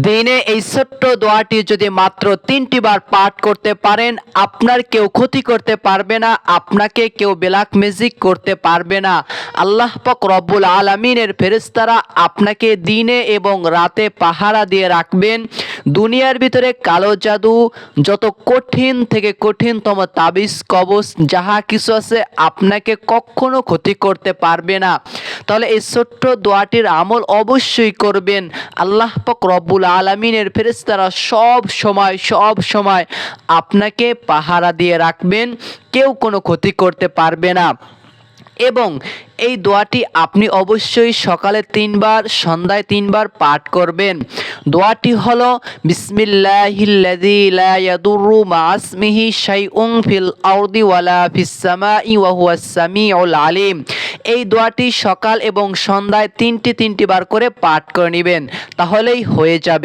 দিনে এই ছোট্ট দোয়াটি যদি মাত্র 3টি বার পাঠ করতে পারেন, আপনার কেউ ক্ষতি করতে পারবে না, আপনাকে কেউ ব্ল্যাক ম্যাজিক করতে পারবে না। আল্লাহ পাক রব্বুল আলামিনের ফেরেশতারা আপনাকে দিনে এবং রাতে পাহারা দিয়ে রাখবেন। দুনিয়ার ভিতরে কালো জাদু, যত কঠিন থেকে কঠিনতম তাবিজ কবজ যাহা কিছু আছে, আপনাকে কখনো ক্ষতি করতে পারবে না। তাহলে এই ছোট্ট দোয়াটির আমল অবশ্যই করবেন। আল্লাহ পাক রব্বুল আলামিনের ফেরেশতারা সব সময় আপনাকে পাহারা দিয়ে রাখবেন, কেউ কোনো ক্ষতি করতে পারবে না। এবং এই দোয়াটি আপনি অবশ্যই সকালে 3 বার, সন্ধ্যায় 3 বার পাঠ করবেন। দোয়াটি হলো বিসমিল্লাহিল্লাযী লা ইয়াদুররু মা ইসমিহি শাইউন ফিল আরদি ওয়ালা ফিস সামাই ওয়া হুয়াস সামিউল আলিম। এই দোয়াটি সকাল এবং সন্ধ্যায় 3টি বার করে পাঠ করে নেবেন, তাহলেই হয়ে যাবে।